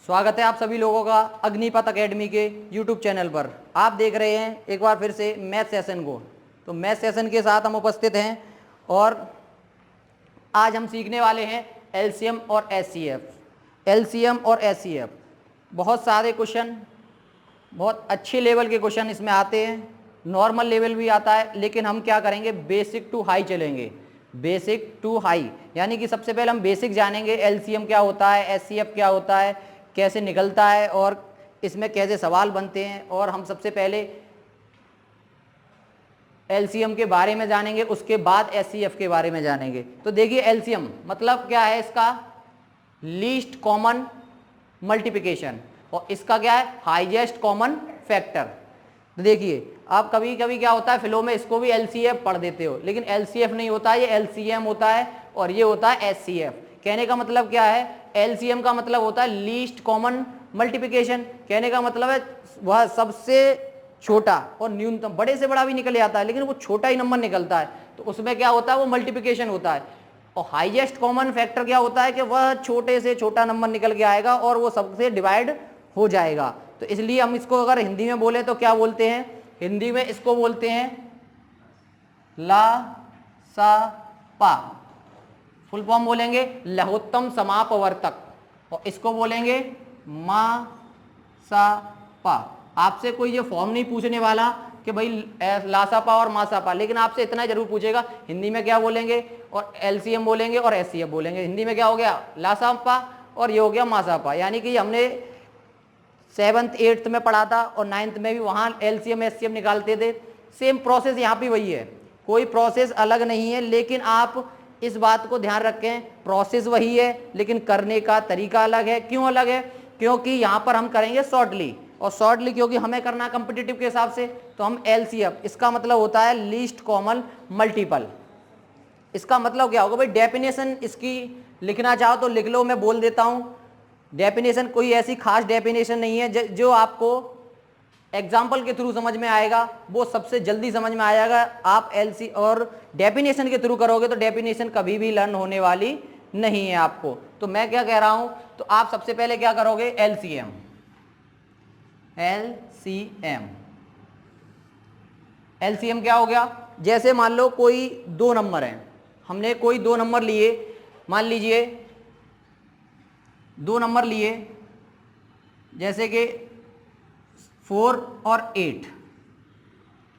स्वागत है आप सभी लोगों का अग्निपथ एकेडमी के यूट्यूब चैनल पर। आप देख रहे हैं एक बार फिर से मैथ सेशन को। तो मैथ सेशन के साथ हम उपस्थित हैं और आज हम सीखने वाले हैं एलसीएम और एचसीएफ। एलसीएम और एचसीएफ बहुत सारे क्वेश्चन, बहुत अच्छे लेवल के क्वेश्चन इसमें आते हैं, नॉर्मल लेवल भी आता है, लेकिन हम क्या करेंगे, बेसिक टू हाई चलेंगे। बेसिक टू हाई यानी कि सबसे पहले हम बेसिक जानेंगे, एलसीएम क्या होता है, एचसीएफ क्या होता है, कैसे निकलता है और इसमें कैसे सवाल बनते हैं। और हम सबसे पहले एलसीएम के बारे में जानेंगे, उसके बाद एचसीएफ के बारे में जानेंगे। तो देखिए एलसीएम मतलब क्या है, इसका लीस्ट कॉमन मल्टीप्लिकेशन और इसका क्या है, हाईएस्ट कॉमन फैक्टर। तो देखिए आप कभी कभी क्या होता है, फिलो में इसको भी एलसीएफ पढ़ देते हो, लेकिन एलसीएफ नहीं होता, ये एलसीएम होता है और ये होता है एचसीएफ। कहने का मतलब क्या है, एलसीएम का मतलब होता है लीस्ट कॉमन मल्टीप्लिकेशन। कहने का मतलब है वह सबसे छोटा और न्यूनतम, बड़े से बड़ा भी निकल जाता है लेकिन वो छोटा ही नंबर निकलता है, तो उसमें क्या होता है, वो मल्टीप्लिकेशन होता है। और हाईएस्ट कॉमन फैक्टर क्या होता है कि वह छोटे से छोटा नंबर निकल के आएगा और वो सबसे डिवाइड हो जाएगा। तो इसलिए हम इसको अगर हिंदी में बोले तो क्या बोलते हैं, हिंदी में इसको बोलते हैं ला सा पा। फुल फॉर्म बोलेंगे लघुत्तम समापवर्तक, और इसको बोलेंगे मा सा पा। आपसे कोई ये फॉर्म नहीं पूछने वाला कि भाई लासापा और मासापा, लेकिन आपसे इतना जरूर पूछेगा हिंदी में क्या बोलेंगे, और एलसीएम बोलेंगे और एचसीएफ बोलेंगे। हिंदी में क्या हो गया, लासापा, और ये हो गया मासापा। यानी कि हमने 7th 8th में पढ़ा था और 9th में भी वहाँ एलसीएम एचसीएफ निकालते थे। सेम प्रोसेस यहाँ पे वही है, कोई प्रोसेस अलग नहीं है, लेकिन आप इस बात को ध्यान रखें, प्रोसेस वही है लेकिन करने का तरीका अलग है। क्यों अलग है, क्योंकि यहाँ पर हम करेंगे शॉर्टली, और शॉर्टली क्योंकि हमें करना है कंपिटिटिव के हिसाब से, तो हम एलसीएफ, इसका मतलब होता है लीस्ट कॉमन मल्टीपल। इसका मतलब क्या होगा भाई, डेफिनेशन इसकी लिखना चाहो तो लिख लो, मैं बोल देता हूँ। डेफिनेशन कोई ऐसी खास डेफिनेशन नहीं है, जो आपको एग्जाम्पल के थ्रू समझ में आएगा वो सबसे जल्दी समझ में आएगा। आप एलसी और डेफिनेशन के थ्रू करोगे तो डेफिनेशन कभी भी लर्न होने वाली नहीं है आपको। तो मैं क्या कह रहा हूं, तो आप सबसे पहले क्या करोगे, एलसीएम। एलसीएम एलसीएम क्या हो गया, जैसे मान लो कोई दो नंबर हैं, हमने कोई दो नंबर लिए, मान लीजिए दो नंबर लिए जैसे कि 4 और 8,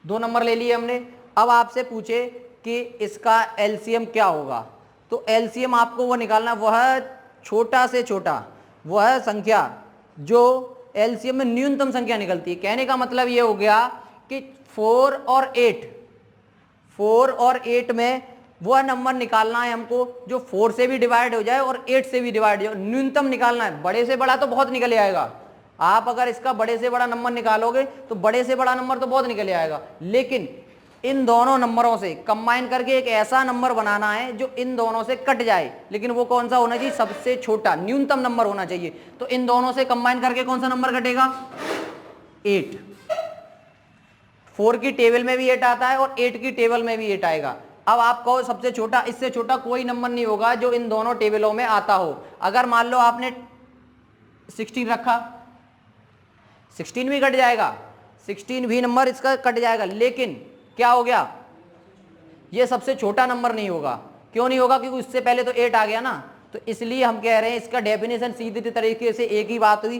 दो नंबर ले लिए हमने। अब आपसे पूछे कि इसका एलसीएम क्या होगा, तो एलसीएम आपको वो निकालना, वह छोटा से छोटा, वह संख्या जो एलसीएम में न्यूनतम संख्या निकलती है। कहने का मतलब ये हो गया कि 4 और 8 में वह नंबर निकालना है हमको जो 4 से भी डिवाइड हो जाए और 8 से भी डिवाइड हो जाए, न्यूनतम निकालना है। बड़े से बड़ा तो बहुत निकल आएगा, आप अगर इसका बड़े से बड़ा नंबर निकालोगे तो बड़े से बड़ा नंबर तो बहुत निकल आएगा, लेकिन इन दोनों नंबरों से कंबाइन करके एक ऐसा नंबर बनाना है जो इन दोनों से कट जाए, लेकिन वो कौन सा होना चाहिए, सबसे छोटा न्यूनतम नंबर होना चाहिए। तो इन दोनों से कंबाइन करके कौन सा नंबर कटेगा, 8। 4 की टेबल में भी 8 आता है और 8 की टेबल में भी 8 आएगा। अब आप कहो सबसे छोटा, इससे छोटा कोई नंबर नहीं होगा जो इन दोनों टेबलों में आता हो। अगर मान लो आपने 16 रखा, 16 भी कट जाएगा, 16 भी नंबर इसका कट जाएगा, लेकिन क्या हो गया, ये सबसे छोटा नंबर नहीं होगा। क्यों नहीं होगा, क्योंकि उससे पहले तो 8 आ गया ना। तो इसलिए हम कह रहे हैं इसका डेफिनेशन सीधे तरीके से एक ही बात हुई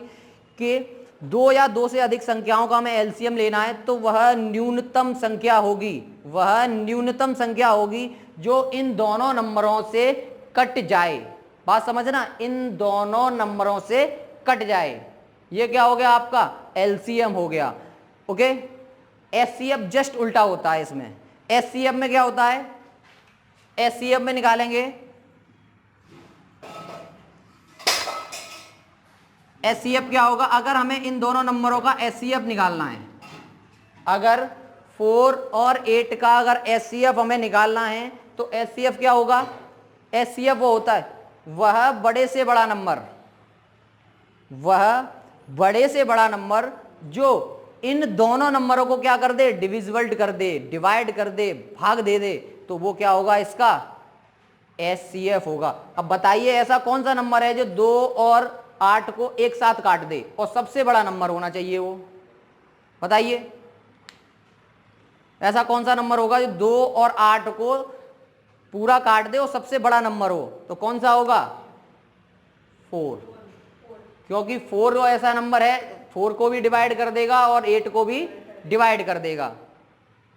कि दो या दो से अधिक संख्याओं का हमें एलसीएम लेना है तो वह न्यूनतम संख्या होगी, वह न्यूनतम संख्या होगी जो इन दोनों नंबरों से कट जाए। बात समझना, इन दोनों नंबरों से कट जाए। ये क्या हो गया, आपका एलसीएम हो गया। ओके, एचसीएफ जस्ट उल्टा होता है। इसमें एचसीएफ में क्या होता है, एचसीएफ में निकालेंगे, एचसीएफ क्या होगा, अगर हमें इन दोनों नंबरों का एचसीएफ निकालना है, अगर 4 और 8 का अगर एचसीएफ हमें निकालना है तो एचसीएफ क्या होगा, एचसीएफ वो होता है वह बड़े से बड़ा नंबर, वह बड़े से बड़ा नंबर जो इन दोनों नंबरों को क्या कर दे, डिविजिबल कर दे, डिवाइड कर दे, भाग दे दे, तो वो क्या होगा, इसका एचसीएफ होगा। अब बताइए ऐसा कौन सा नंबर है जो 2 और 8 को एक साथ काट दे और सबसे बड़ा नंबर होना चाहिए वो, बताइए ऐसा कौन सा नंबर होगा जो 2 और 8 को पूरा काट दे और सबसे बड़ा नंबर हो, तो कौन सा होगा 4, क्योंकि 4 ऐसा नंबर है 4 को भी डिवाइड कर देगा और 8 को भी डिवाइड कर देगा।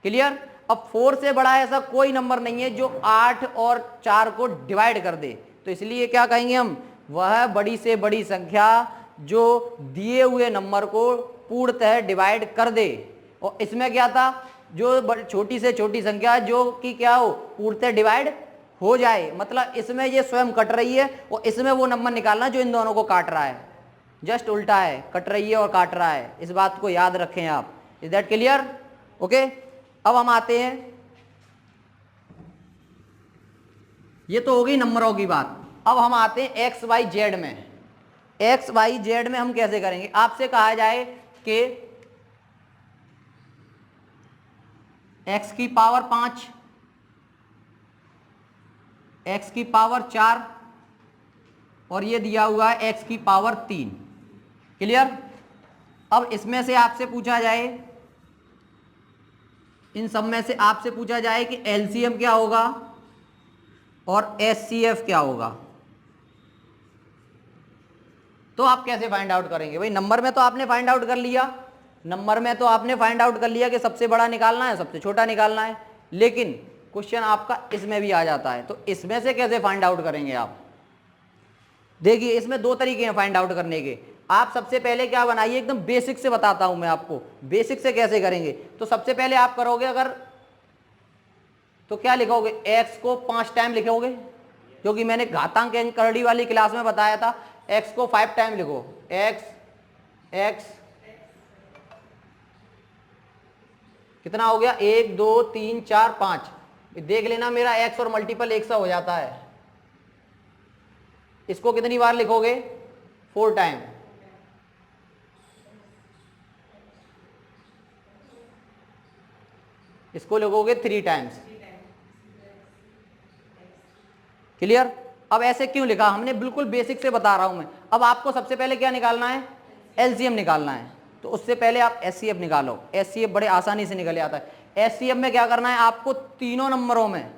क्लियर? अब 4 से बड़ा ऐसा कोई नंबर नहीं है जो 8 और 4 को डिवाइड कर दे, तो इसलिए क्या कहेंगे हम, वह बड़ी से बड़ी संख्या जो दिए हुए नंबर को पूर्णतः डिवाइड कर दे। और इसमें क्या था, जो छोटी से छोटी संख्या जो कि क्या हो, पूर्णतः डिवाइड हो जाए, मतलब इसमें ये स्वयं कट रही है और इसमें वो नंबर निकालना जो इन दोनों को काट रहा है, जस्ट उल्टा है, कट रही है और काट रहा है, इस बात को याद रखें आप। Is that clear? ओके, अब हम आते हैं, ये तो हो गई नंबरों की बात। अब हम आते हैं एक्स वाई जेड में। एक्स वाई जेड में हम कैसे करेंगे, आपसे कहा जाए कि x की पावर 5, x की पावर 4 और ये दिया हुआ है x की पावर 3। क्लियर? अब इसमें से आपसे पूछा जाए, इन सब में से आपसे पूछा जाए कि एलसीएम क्या होगा और एचसीएफ क्या होगा, तो आप कैसे फाइंड आउट करेंगे? भाई नंबर में तो आपने फाइंड आउट कर लिया, नंबर में तो आपने फाइंड आउट कर लिया कि सबसे बड़ा निकालना है सबसे छोटा निकालना है, लेकिन क्वेश्चन आपका इसमें भी आ जाता है, तो इसमें से कैसे फाइंड आउट करेंगे आप? देखिए इसमें दो तरीके हैं फाइंड आउट करने के। आप सबसे पहले क्या बनाइए, एकदम बेसिक से बताता हूं मैं आपको बेसिक से कैसे करेंगे। तो सबसे पहले आप करोगे अगर, तो क्या लिखोगे, x को 5 टाइम लिखोगे, क्योंकि मैंने घातांक अंक करड़ी वाली क्लास में बताया था x को 5 टाइम लिखो, x कितना हो गया, 1 2 3 4 5, देख लेना मेरा x और मल्टीपल 1 सा हो जाता है। इसको कितनी बार लिखोगे, 4 टाइम। इसको लिखोगे 3 टाइम्स। क्लियर? अब ऐसे क्यों लिखा, हमने बिल्कुल बेसिक से बता रहा हूं मैं। अब आपको सबसे पहले क्या निकालना है, एलसीएम निकालना है, तो उससे पहले आप एचसीएफ निकालो। एचसीएफ बड़े आसानी से निकल जाता है। एचसीएफ में क्या करना है, आपको तीनों नंबरों में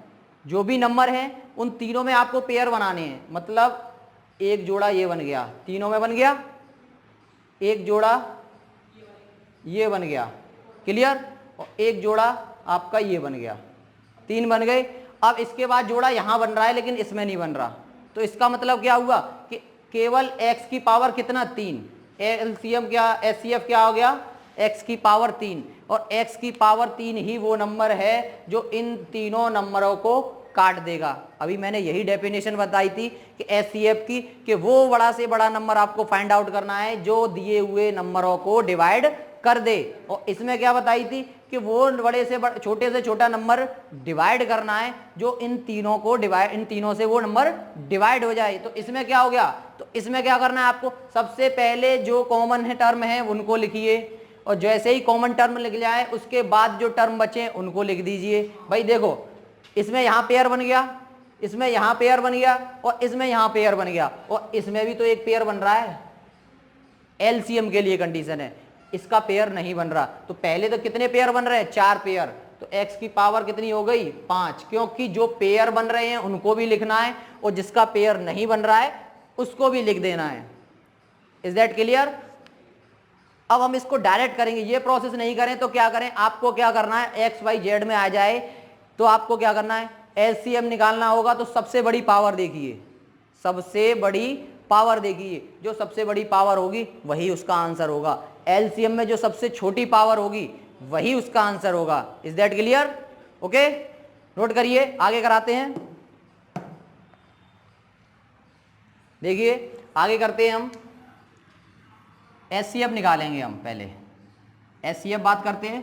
जो भी नंबर हैं उन तीनों में आपको पेयर बनाने हैं, मतलब एक जोड़ा ये बन गया, तीनों में बन गया, एक जोड़ा ये बन गया, क्लियर, और एक जोड़ा आपका ये बन गया, 3 बन गए। अब इसके बाद जोड़ा यहां बन रहा है लेकिन इसमें नहीं बन रहा, तो इसका मतलब क्या हुआ कि केवल x की पावर कितना, 3। एलसीएम क्या, एचसीएफ क्या हो गया, x की पावर 3, और x की पावर 3 ही वो नंबर है जो इन तीनों नंबरों को काट देगा। अभी मैंने यही डेफिनेशन बताई थी कि एचसीएफ की, कि वो बड़ा से बड़ा नंबर आपको फाइंड आउट करना है जो दिए हुए नंबरों को डिवाइड कर दे। और इसमें क्या बताई थी कि वो बड़े से छोटे से छोटा नंबर डिवाइड करना है जो इन तीनों को डिवाइड, इन तीनों से वो नंबर डिवाइड हो जाए। तो इसमें क्या हो गया, तो इसमें क्या करना है आपको, सबसे पहले जो कॉमन है टर्म है उनको लिखिए, और जैसे ही कॉमन टर्म लिख जाए उसके बाद जो टर्म बचे उनको लिख दीजिए। भाई देखो इसमें यहाँ पेयर बन गया, इसमें यहाँ पेयर बन गया, और इसमें यहाँ पेयर बन गया, और इसमें भी तो एक पेयर बन रहा है। एलसीएम के लिए कंडीशन है, इसका पेयर नहीं बन रहा। तो पहले तो कितने पेयर बन रहे हैं, 4 पेयर, तो x की पावर कितनी हो गई, 5, क्योंकि जो पेयर बन रहे हैं उनको भी लिखना है और जिसका पेयर नहीं बन रहा है उसको भी लिख देना है। Is that clear? अब हम इसको डायरेक्ट करेंगे, ये प्रोसेस नहीं करें तो क्या करें, आपको क्या करना है, एक्स वाई जेड में आ जाए तो आपको क्या करना है, एलसीएम निकालना होगा। तो सबसे बड़ी पावर देखिए, सबसे बड़ी पावर देखिए, जो सबसे बड़ी पावर होगी वही उसका आंसर होगा। एलसीएम में जो सबसे छोटी पावर होगी वही उसका आंसर होगा। Is that clear? Okay, note करिए, आगे कराते हैं। देखिए आगे करते हैं हम, एचसीएफ निकालेंगे हम। पहले एचसीएफ बात करते हैं,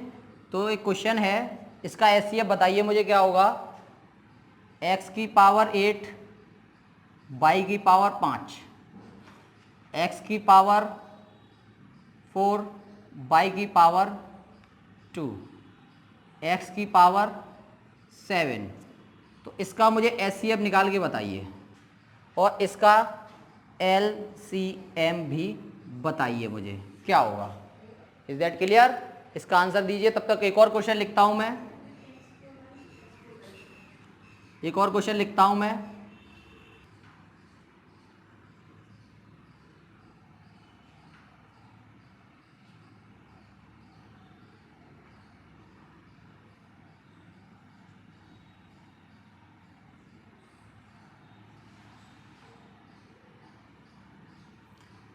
तो एक क्वेश्चन है, इसका एचसीएफ बताइए मुझे क्या होगा, x की पावर 8, y की पावर 5, x की पावर 4, y की पावर 2, x की पावर 7। तो इसका मुझे एचसीएफ निकाल के बताइए, और इसका LCM भी बताइए मुझे क्या होगा। Is that clear? इसका आंसर दीजिए। तब तक एक और क्वेश्चन लिखता हूं मैं, एक और क्वेश्चन लिखता हूं मैं।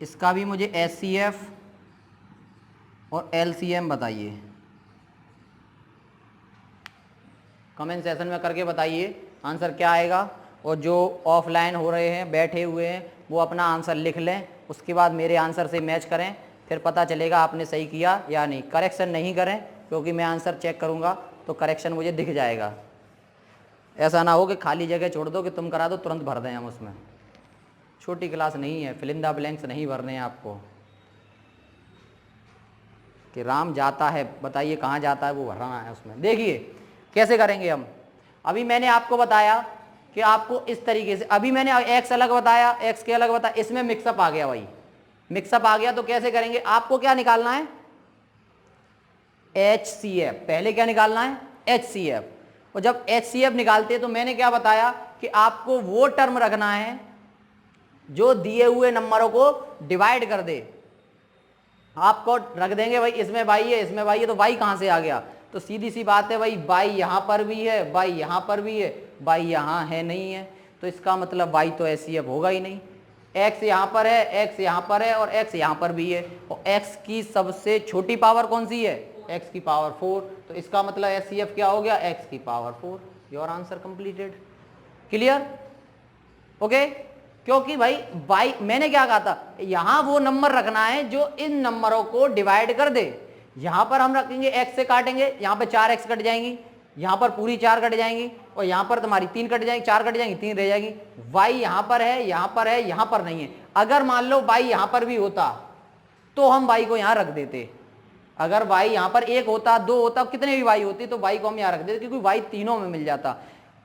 इसका भी मुझे HCF और LCM बताइए, कमेंट सेशन में करके बताइए आंसर क्या आएगा। और जो ऑफलाइन हो रहे हैं, बैठे हुए हैं, वो अपना आंसर लिख लें, उसके बाद मेरे आंसर से मैच करें, फिर पता चलेगा आपने सही किया या नहीं। करेक्शन नहीं करें, क्योंकि मैं आंसर चेक करूँगा तो करेक्शन मुझे दिख जाएगा। ऐसा ना हो कि खाली जगह छोड़ दो कि तुम करा दो, तुरंत भर दें हम उसमें। छोटी क्लास नहीं है, फिल इन द ब्लैंक्स नहीं भरने हैं आपको। कि राम जाता है, बताइए कहाँ जाता है, वो भरना है उसमें। देखिए कैसे करेंगे हम। अभी मैंने आपको बताया कि आपको इस तरीके से, अभी मैंने एक्स अलग बताया, एक्स के अलग बताया, इसमें मिक्सअप आ गया भाई, मिक्सअप आ गया। तो कैसे करेंगे, आपको क्या निकालना है, HCF। पहले क्या निकालना है, HCF। और जब HCF निकालते हैं तो मैंने क्या बताया कि आपको वो टर्म रखना है जो दिए हुए नंबरों को डिवाइड कर दे। आपको रख देंगे भाई इसमें y है, इसमें y है, तो y कहां से आ गया, तो सीधी सी बात है भाई, y यहां पर भी है, y यहां पर भी है, y यहां है नहीं है, तो इसका मतलब y तो HCF होगा ही नहीं। x यहां पर है, x यहां पर है और x यहां पर भी है, और x की सबसे छोटी पावर कौन सी है, x की पावर 4, तो इसका मतलब HCF क्या हो गया, x की power 4। Your answer completed. Clear? Okay. क्योंकि भाई मैंने क्या कहा था, यहां वो नंबर रखना है जो इन नंबरों को डिवाइड कर दे। यहां पर हम रखेंगे x से काटेंगे, यहां पर 4x कट जाएंगी, यहां पर पूरी 4 कट जाएंगी, और यहां पर तुम्हारी 3 कट जाएंगी, 4 कट जाएंगी, 3 रह जाएगी। y यहां पर है, यहां पर है, यहां पर नहीं है। अगर मान लो y यहां पर भी होता तो हम y को यहां रख देते। अगर y यहां पर 1 होता, 2 होता, कितने भी y होते, तो y को हम यहां रख देते, क्योंकि y तीनों में मिल जाता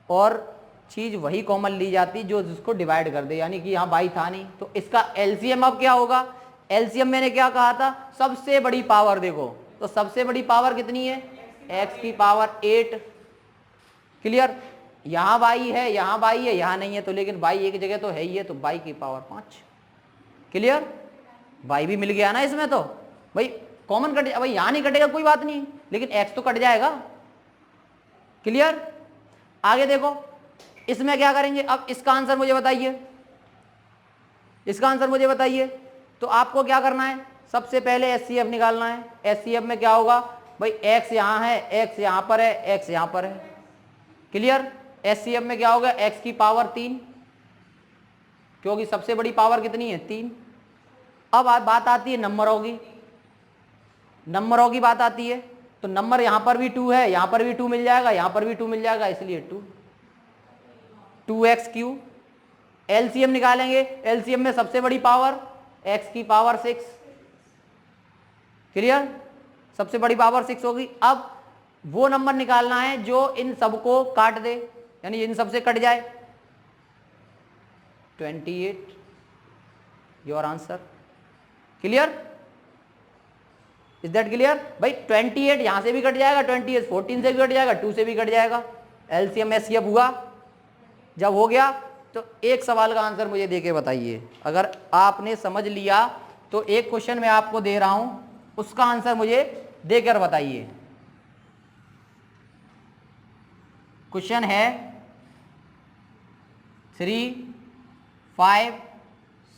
और चीज वही कॉमन ली जाती जो जिसको डिवाइड कर दे, यानी कि यहाँ y था नहीं। तो इसका LCM अब क्या होगा, LCM मैंने क्या कहा था, सबसे बड़ी पावर। देखो तो सबसे बड़ी पावर कितनी है, x की पावर 8। क्लियर? यहाँ y है, यहाँ y है, यहाँ नहीं है, तो लेकिन y एक जगह तो है ही है, तो y की पावर 5। क्लियर? y भी मिल गया ना इसमें, तो भाई कॉमन कट, भाई यहाँ नहीं कटेगा कोई बात नहीं, लेकिन x तो कट जाएगा। क्लियर? आगे देखो इसमें क्या करेंगे। अब इसका आंसर मुझे बताइए, इसका आंसर मुझे बताइए। तो आपको क्या करना है, सबसे पहले HCF निकालना है। HCF में क्या होगा भाई, x यहाँ है, x यहाँ पर है, x यहाँ पर है। क्लियर? HCF में क्या होगा, x की पावर 3, क्योंकि सबसे बड़ी पावर कितनी है, 3। अब बात आती है नंबरों की, नंबरों की बात आती है। तो नंबर यहाँ पर भी 2 है, यहाँ पर भी 2 मिल जाएगा, यहाँ पर भी 2 मिल जाएगा, इसलिए 2x3। LCM निकालेंगे, LCM में सबसे बड़ी पावर x की पावर 6। क्लियर? सबसे बड़ी पावर 6 होगी। अब वो नंबर निकालना है जो इन सबको काट दे, यानी इन सबसे कट जाए। 28। Your answer. Clear? Is that clear? भाई 28 यहां से भी कट जाएगा, 28 14 से भी कट जाएगा, 2 से भी कट जाएगा। LCM HCF हुआ। जब हो गया तो एक सवाल का आंसर मुझे देके बताइए। अगर आपने समझ लिया तो एक क्वेश्चन मैं आपको दे रहा हूं, उसका आंसर मुझे देकर बताइए। क्वेश्चन है 3, 5,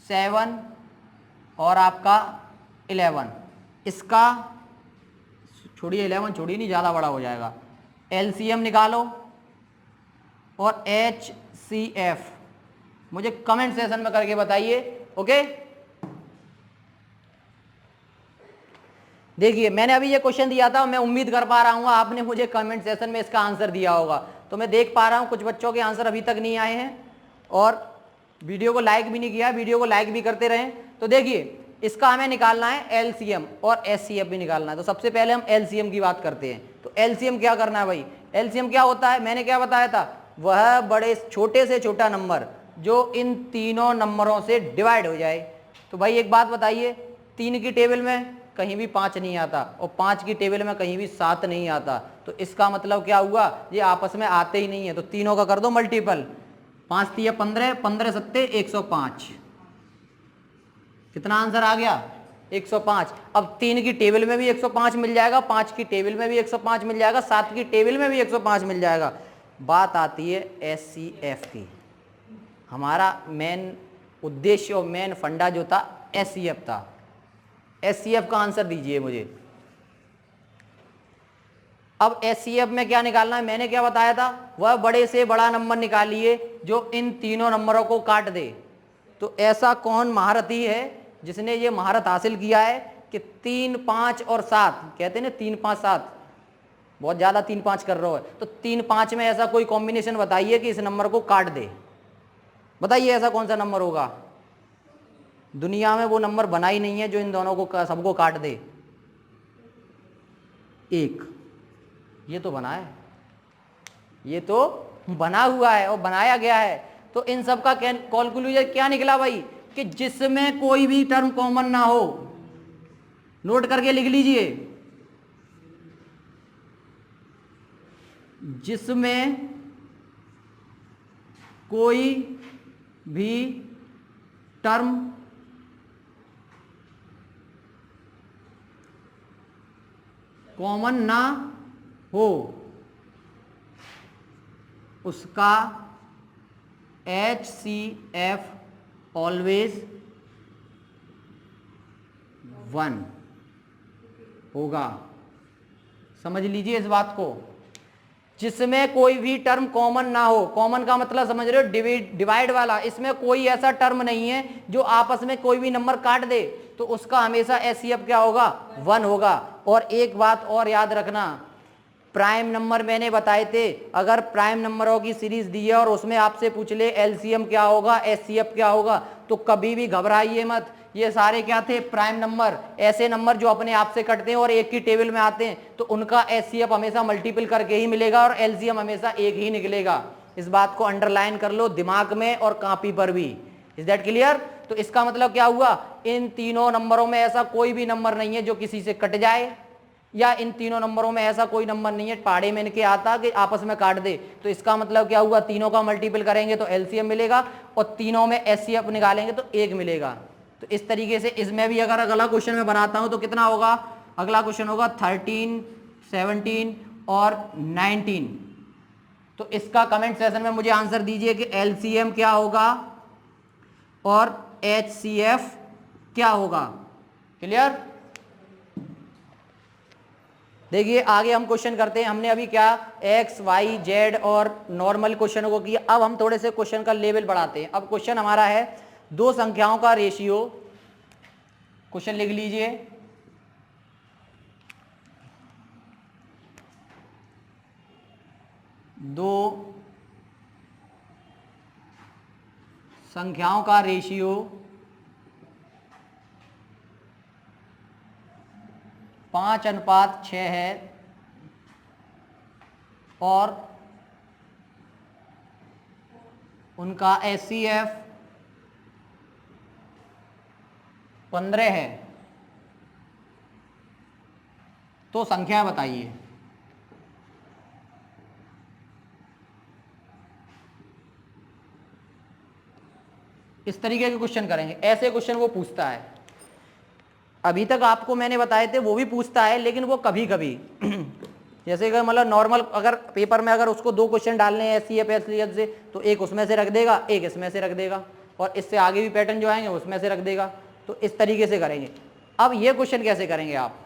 7 और आपका 11। इसका छोड़िए, 11 छोड़िए, नहीं ज़्यादा बड़ा हो जाएगा। LCM निकालो और HCF मुझे कमेंट सेशन में करके बताइए। ओके, देखिए मैंने अभी ये क्वेश्चन दिया था, मैं उम्मीद कर पा रहा हूँ आपने मुझे कमेंट सेशन में इसका आंसर दिया होगा। तो मैं देख पा रहा हूँ कुछ बच्चों के आंसर अभी तक नहीं आए हैं और वीडियो को लाइक भी नहीं किया। वीडियो को लाइक भी करते रहें। तो देखिए इसका हमें निकालना है LCM और HCF भी निकालना है। तो सबसे पहले हम LCM की बात करते हैं। तो LCM क्या करना है भाई, LCM क्या होता है, मैंने क्या बताया था, वह बड़े छोटे से छोटा नंबर जो इन तीनों नंबरों से डिवाइड हो जाए। तो भाई एक बात बताइए, 3 की टेबल में कहीं भी 5 नहीं आता और 5 की टेबल में कहीं भी 7 नहीं आता, तो इसका मतलब क्या हुआ, ये आपस में आते ही नहीं है। तो तीनों का कर दो मल्टीपल, 5 तिया 15, 15 सत्ते 105। कितना आंसर आ गया, 105। अब 3 की टेबल में भी 105 मिल जाएगा, 5 की टेबल में भी 105 मिल जाएगा, 7 की टेबल में भी 105 मिल जाएगा। बात आती है SCF की। हमारा मेन उद्देश्य और मेन फंडा जो था SCF था। SCF का आंसर दीजिए मुझे। अब SCF में क्या निकालना है, मैंने क्या बताया था, वह बड़े से बड़ा नंबर निकालिए जो इन तीनों नंबरों को काट दे। तो ऐसा कौन महारथी है जिसने ये महारत हासिल किया है कि 3, 5 और 7, कहते हैं ना 3, 5, 7, बहुत ज़्यादा 3, 5 कर रहे हो, तो 3, 5 में ऐसा कोई कॉम्बिनेशन बताइए कि इस नंबर को काट दे। बताइए ऐसा कौन सा नंबर होगा। दुनिया में वो नंबर बना ही नहीं है जो इन दोनों को सबको काट दे। 1 ये तो बना है, ये तो बना हुआ है और बनाया गया है। तो इन सब का कॉन्क्लूजन क्या निकला भाई, कि जिसमें कोई भी टर्म कॉमन ना हो, नोट करके लिख लीजिए, जिसमें कोई भी टर्म कॉमन ना हो उसका HCF ऑलवेज 1 होगा। समझ लीजिए इस बात को, जिसमें कोई भी टर्म कॉमन ना हो, कॉमन का मतलब समझ रहे हो, डिवाइड वाला, इसमें कोई ऐसा टर्म नहीं है जो आपस में कोई भी नंबर काट दे, तो उसका हमेशा SCF क्या होगा, 1 होगा। और एक बात और याद रखना, प्राइम नंबर मैंने बताए थे, अगर प्राइम नंबरों की सीरीज दी है और उसमें आपसे पूछ ले LCM क्या होगा, SCF क्या होगा, तो कभी भी घबराइए मत। ये सारे क्या थे, प्राइम नंबर, ऐसे नंबर जो अपने आप से कटते हैं और एक की टेबल में आते हैं, तो उनका SCF हमेशा मल्टीपल करके ही मिलेगा और LCM हमेशा एक ही निकलेगा। इस बात को अंडरलाइन कर लो दिमाग में और कॉपी पर भी। Is that clear. तो इसका मतलब क्या हुआ, इन तीनों नंबरों में ऐसा कोई भी नंबर नहीं है जो किसी से कट जाए, या इन तीनों नंबरों में ऐसा कोई नंबर नहीं है पहाड़े में इनके आता कि आपस में काट दे। तो इसका मतलब क्या हुआ, तीनों का मल्टीपल करेंगे तो LCM मिलेगा और तीनों में SCF निकालेंगे तो 1 मिलेगा। तो इस तरीके से इसमें भी अगर अगला क्वेश्चन में बनाता हूं तो कितना होगा, अगला क्वेश्चन होगा 13, 17 और 19। तो इसका कमेंट सेशन में मुझे आंसर दीजिए कि LCM क्या होगा और HCF क्या होगा। क्लियर। देखिए आगे हम क्वेश्चन करते हैं। हमने अभी क्या X, Y, Z और नॉर्मल क्वेश्चनों को किया, अब हम थोड़े से क्वेश्चन का लेवल बढ़ाते हैं। अब क्वेश्चन हमारा है 2 संख्याओं का रेशियो। क्वेश्चन लिख लीजिए, 2 संख्याओं का रेशियो 5:6 है और उनका HCF 15 है, तो संख्या बताइए। इस तरीके के क्वेश्चन करेंगे, ऐसे क्वेश्चन वो पूछता है। अभी तक आपको मैंने बताए थे वो भी पूछता है, लेकिन वो कभी कभी जैसे कि मतलब नॉर्मल अगर पेपर में अगर उसको 2 क्वेश्चन डालने हैं SCF से, तो एक उसमें से रख देगा, एक इसमें से रख देगा, और इससे आगे भी पैटर्न जो आएंगे उसमें से रख देगा। तो इस तरीके से करेंगे। अब ये क्वेश्चन कैसे करेंगे आप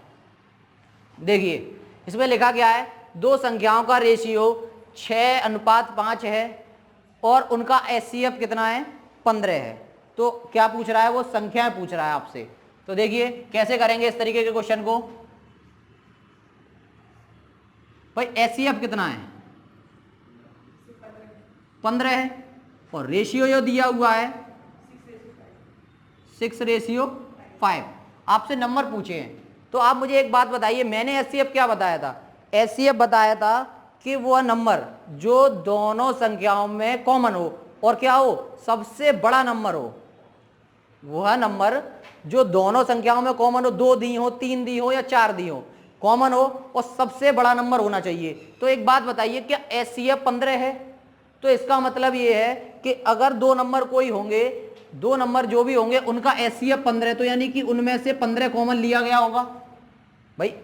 देखिए, इसमें लिखा क्या है, 2 संख्याओं का रेशियो 6:5 है और उनका HCF कितना है, 15 है। तो क्या पूछ रहा है, वो संख्याएं पूछ रहा है आपसे। तो देखिए कैसे करेंगे इस तरीके के क्वेश्चन को। भाई HCF कितना है, 15 है, और रेशियो जो दिया हुआ है 6:5। आपसे नंबर पूछे हैं, तो आप मुझे एक बात बताइए, मैंने HCF क्या बताया था, HCF बताया था कि वह नंबर जो दोनों संख्याओं में कॉमन हो, और क्या हो, सबसे बड़ा नंबर हो। वह नंबर जो दोनों संख्याओं में कॉमन हो, 2 दी हो, 3 दी हो या 4 दी हो, कॉमन हो और सबसे बड़ा नंबर होना चाहिए। तो एक बात बताइए, क्या HCF 15 है? तो इसका मतलब ये है कि अगर 2 नंबर कोई होंगे, 2 नंबर जो भी होंगे उनका HCF 15, तो यानी कि उनमें से 15 कॉमन लिया गया होगा। भाई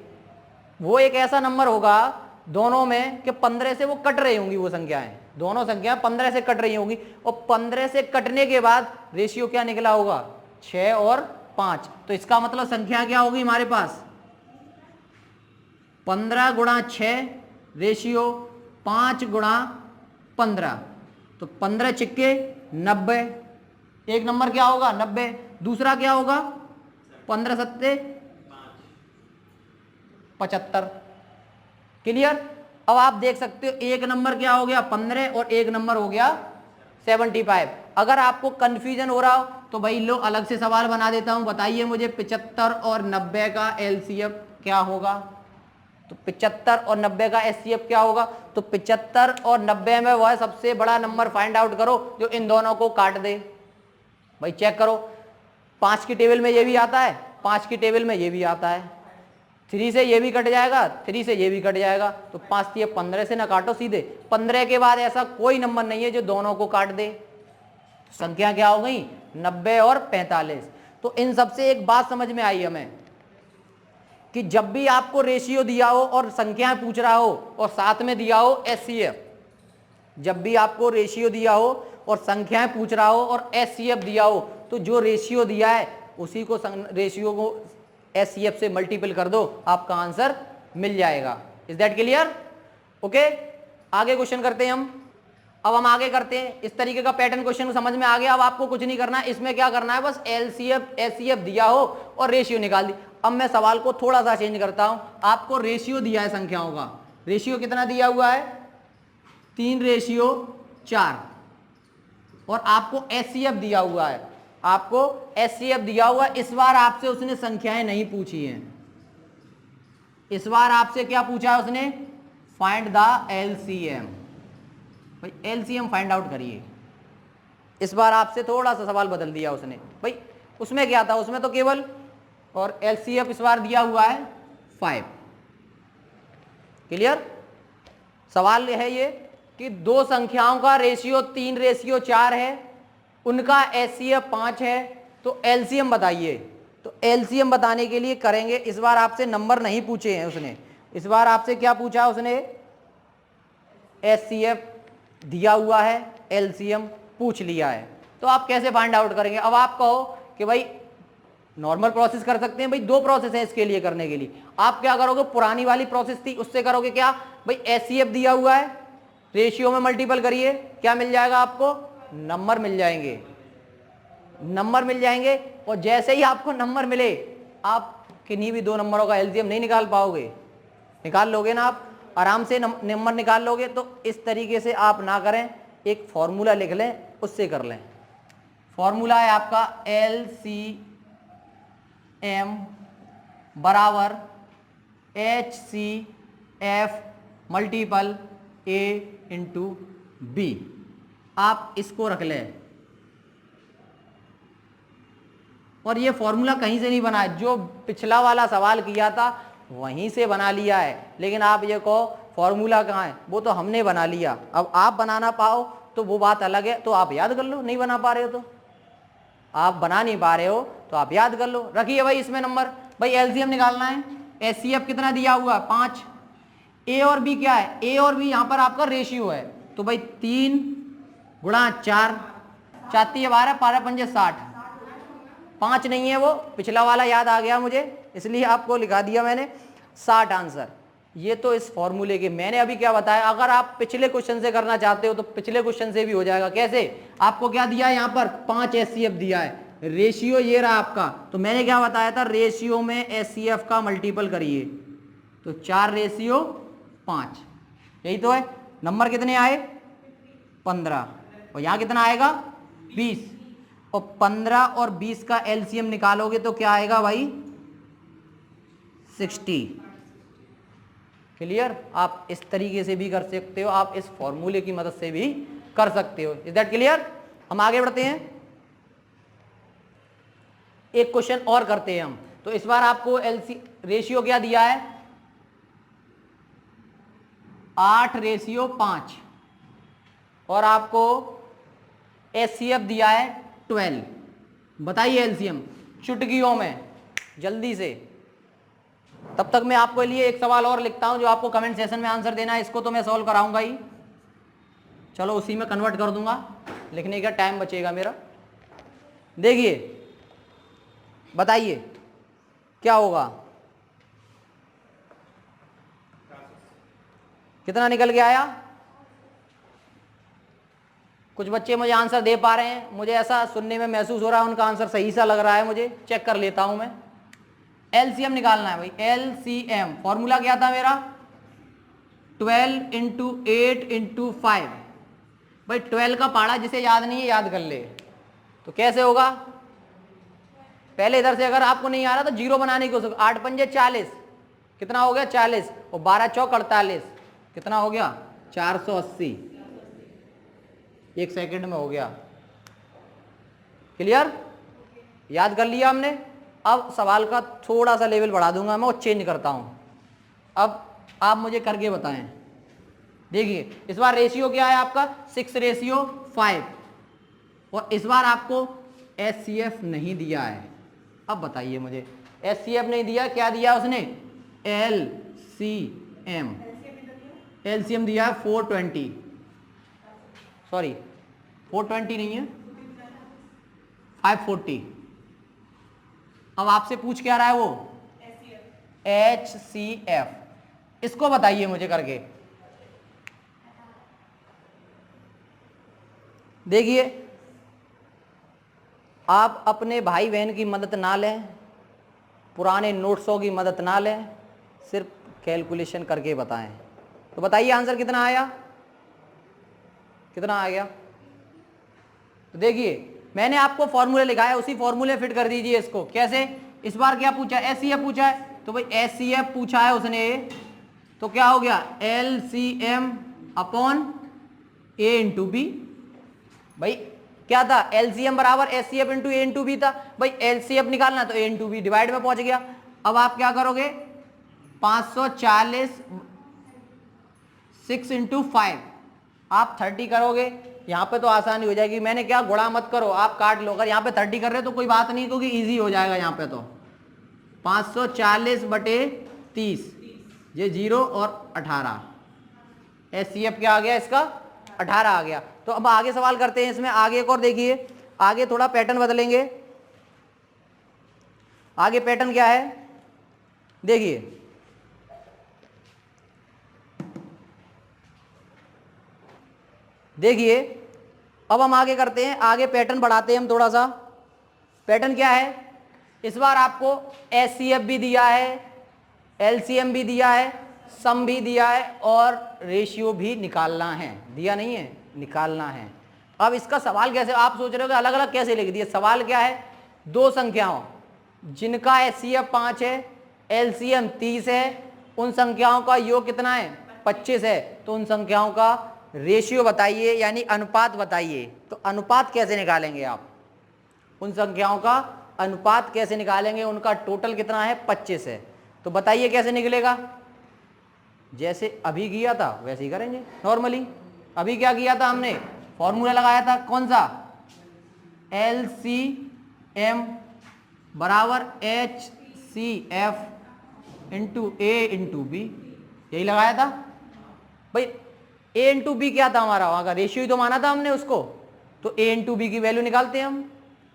वो एक ऐसा नंबर होगा दोनों में कि 15 से वो कट रही होंगी, वो संख्याएं, दोनों संख्याएं 15 से कट रही होंगी, और 15 से कटने के बाद रेशियो क्या निकला होगा, 6 और 5। तो इसका मतलब संख्या क्या होगी हमारे पास, 15 गुणा 6 रेशियो 5 गुणा 15, तो 15 छिक्के 90, एक नंबर क्या होगा 90, दूसरा क्या होगा 15 सत्ते 75। क्लियर? अब आप देख सकते हो एक नंबर क्या हो गया 15 और एक नंबर हो गया 75। अगर आपको कंफ्यूजन हो रहा हो तो भाई लो अलग से सवाल बना देता हूं, बताइए मुझे 75 और 90 का LCM क्या होगा। तो 75 और 90 का HCF क्या होगा, तो 75 और 90 में वह सबसे बड़ा नंबर फाइंड आउट करो जो इन दोनों को काट दे। भाई चेक करो, 5 की टेबल में ये भी आता है, 5 की टेबल में ये भी आता है, 3 से ये भी कट जाएगा, 3 से ये भी कट जाएगा, तो 5 से 15 से ना काटो सीधे, 15 के बाद ऐसा कोई नंबर नहीं है जो दोनों को काट दे। संख्या क्या हो गई 90 और 45। तो इन सबसे एक बात समझ में आई हमें कि जब भी आपको रेशियो दिया हो और संख्याएं पूछ रहा हो और साथ में दिया हो HCF, जब भी आपको रेशियो दिया हो और संख्याएं पूछ रहा हो और HCF दिया हो, तो जो रेशियो दिया है उसी को रेशियो को HCF से मल्टीपल कर दो, आपका आंसर मिल जाएगा। Is that clear? ओके, आगे क्वेश्चन करते हैं हम। अब हम आगे करते हैं, इस तरीके का पैटर्न क्वेश्चन समझ में आ गया। अब आपको कुछ नहीं करना है, इसमें क्या करना है, बस LCF HCF दिया हो और रेशियो निकाल दी। अब मैं सवाल को थोड़ा सा चेंज करता हूं, आपको रेशियो दिया है संख्याओं का, रेशियो कितना दिया हुआ है 3:4, और आपको HCF दिया हुआ है, आपको HCF दिया हुआ। इस बार आपसे उसने संख्याएं नहीं पूछी हैं, इस बार आपसे क्या पूछा है उसने, फाइंड द LCM। भाई LCM फाइंड आउट करिए। इस बार आपसे थोड़ा सा सवाल बदल दिया उसने। भाई उसमें क्या था, उसमें तो केवल, और LCF इस बार दिया हुआ है 5। क्लियर? सवाल है ये कि दो संख्याओं का रेशियो 3:4 है, उनका HCF 5 है, तो LCM बताइए। तो LCM बताने के लिए करेंगे, इस बार आपसे नंबर नहीं पूछे हैं उसने, इस बार आपसे क्या पूछा उसने, HCF दिया हुआ है, LCM पूछ लिया है। तो आप कैसे फाइंड आउट करेंगे? अब आप कहो कि भाई नॉर्मल प्रोसेस कर सकते हैं, भाई 2 प्रोसेस है इसके लिए करने के लिए। आप क्या करोगे, पुरानी वाली प्रोसेस थी उससे करोगे क्या, भाई HCF दिया हुआ है, रेशियो में मल्टीपल करिए, क्या मिल जाएगा आपको, नंबर मिल जाएंगे, नंबर मिल जाएंगे। और जैसे ही आपको नंबर मिले, आप किन्हीं भी 2 नंबरों का LCM नहीं निकाल पाओगे, निकाल लोगे ना, आप आराम से नंबर निकाल लोगे। तो इस तरीके से आप ना करें, एक फॉर्मूला लिख लें, उससे कर लें। फॉर्मूला है आपका LCM बराबर HCF multiple A into B। आप इसको रख लें, और ये फॉर्मूला कहीं से नहीं बना है, जो पिछला वाला सवाल किया था वहीं से बना लिया है। लेकिन आप ये कहो फॉर्मूला कहाँ है, वो तो हमने बना लिया। अब आप बनाना पाओ तो वो बात अलग है, तो आप याद कर लो, नहीं बना पा रहे हो तो आप बना नहीं पा रहे हो तो आप याद कर लो। रखिए भाई इसमें नंबर, भाई LCM निकालना है, HCF कितना दिया हुआ है 5, A और B क्या है, A और B यहाँ पर आपका रेशियो है, तो भाई 3 गुणा 4, 4 12, 12 पंजे 60, 5 नहीं है वो, पिछला वाला याद आ गया मुझे इसलिए आपको लिखा दिया मैंने 60 आंसर। ये तो इस फॉर्मूले के मैंने अभी क्या बताया, अगर आप पिछले क्वेश्चन से करना चाहते हो तो पिछले क्वेश्चन से भी हो जाएगा। कैसे, आपको क्या दिया है यहाँ पर 5 HCF दिया है, रेशियो ये रहा आपका, तो मैंने क्या बताया था, रेशियो में HCF का मल्टीपल करिए, तो 4:5, यही तो है। नंबर कितने आए 15, और यहाँ कितना आएगा 20, और 15 और 20 का LCM निकालोगे तो क्या आएगा भाई 60। क्लियर? आप इस तरीके से भी कर सकते हो, आप इस फॉर्मूले की मदद से भी कर सकते हो। Is that clear? हम आगे बढ़ते हैं, एक क्वेश्चन और करते हैं हम। तो इस बार आपको एलसी रेशियो क्या दिया है, 8:5 और आपको एचसीएफ दिया है 12। बताइए एलसीएम चुटकियों में जल्दी से। तब तक मैं आपके लिए एक सवाल और लिखता हूं जो आपको कमेंट सेशन में आंसर देना है। इसको तो मैं सॉल्व कराऊंगा ही, चलो उसी में कन्वर्ट कर दूंगा, लिखने का टाइम बचेगा मेरा। देखिए बताइए क्या होगा, कितना निकल के आया? कुछ बच्चे मुझे आंसर दे पा रहे हैं, मुझे ऐसा सुनने में महसूस हो रहा है उनका आंसर सही सा लग रहा है मुझे। चेक कर लेता हूं मैं। एलसीएम निकालना है भाई, एलसीएम फॉर्मूला क्या था मेरा, 12 इंटू 8 इंटू 5। भाई 12 का पहाड़ा जिसे याद नहीं है याद कर ले। तो कैसे होगा, पहले इधर से अगर आपको नहीं आ रहा तो जीरो बनाने की कोशिश। 8 पंजे 40, कितना हो गया 40, और 12 चौक 48, कितना हो गया 480। एक सेकंड में हो गया। क्लियर? याद कर लिया हमने। अब सवाल का थोड़ा सा लेवल बढ़ा दूंगा मैं और चेंज करता हूं। अब आप मुझे करके बताएं। देखिए इस बार रेशियो क्या है आपका 6:5, और इस बार आपको एचसीएफ नहीं दिया है। अब बताइए मुझे, एचसीएफ नहीं दिया, क्या दिया उसने, एलसीएम। एलसीएम दिया है 420, सॉरी 420 नहीं है 540। अब आपसे पूछ क्या रहा है वो, एचसीएफ। इसको बताइए मुझे करके। देखिए आप अपने भाई बहन की मदद ना लें, पुराने नोट्सों की मदद ना लें, सिर्फ कैलकुलेशन करके बताएं। तो बताइए आंसर कितना आया, कितना आ गया? तो देखिए मैंने आपको फॉर्मूले लिखा है, उसी फॉर्मूले फिट कर दीजिए इसको। कैसे? इस बार क्या पूछा, एचसीएफ पूछा है, तो भाई एचसीएफ पूछा है उसने, तो क्या हो गया एलसीएम अपॉन ए इंटू बी। भाई क्या था, एलसीएम बराबर एचसीएफ इंटू ए इंटू बी था। भाई एलसीएफ निकालना तो ए इंटू बी डिवाइड में पहुंच गया। अब आप क्या करोगे, 540 6 इंटू 5 आप 30 करोगे। यहाँ पे तो आसानी हो जाएगी, मैंने क्या गुणा मत करो, आप काट लो। अगर यहाँ पे 30 कर रहे हो तो कोई बात नहीं, क्योंकि इजी हो जाएगा यहाँ पे। तो 540/30, ये 0 और 18, एचसीएफ क्या आ गया इसका 18 आ गया। तो अब आगे सवाल करते हैं इसमें। आगे एक और देखिए, आगे थोड़ा पैटर्न बदलेंगे। आगे पैटर्न क्या है देखिए, देखिए अब हम आगे करते हैं, आगे पैटर्न बढ़ाते हैं हम थोड़ा सा। पैटर्न क्या है, इस बार आपको एचसीएफ भी दिया है, एलसीएम भी दिया है, सम भी दिया है, और रेशियो भी निकालना है। दिया नहीं है, निकालना है। अब इसका सवाल कैसे, आप सोच रहे हो कि अलग अलग कैसे लिख दिए। सवाल क्या है, दो संख्याओं जिनका एचसीएफ 5 है, एलसीएम 30 है, उन संख्याओं का योग कितना है 25 है। तो उन संख्याओं का रेशियो बताइए, यानी अनुपात बताइए। तो अनुपात कैसे निकालेंगे आप, उन संख्याओं का अनुपात कैसे निकालेंगे, उनका टोटल कितना है 25 है। तो बताइए कैसे निकलेगा, जैसे अभी किया था वैसे ही करेंगे नॉर्मली। अभी क्या किया था हमने, फॉर्मूला लगाया था कौन सा, एलसीएम बराबर एचसीएफ इंटू ए इंटू बी, यही लगाया था भाई। ए इंटू बी क्या था हमारा, वहां का रेशियो ही तो माना था हमने उसको। तो ए इंटू बी की वैल्यू निकालते हैं हम।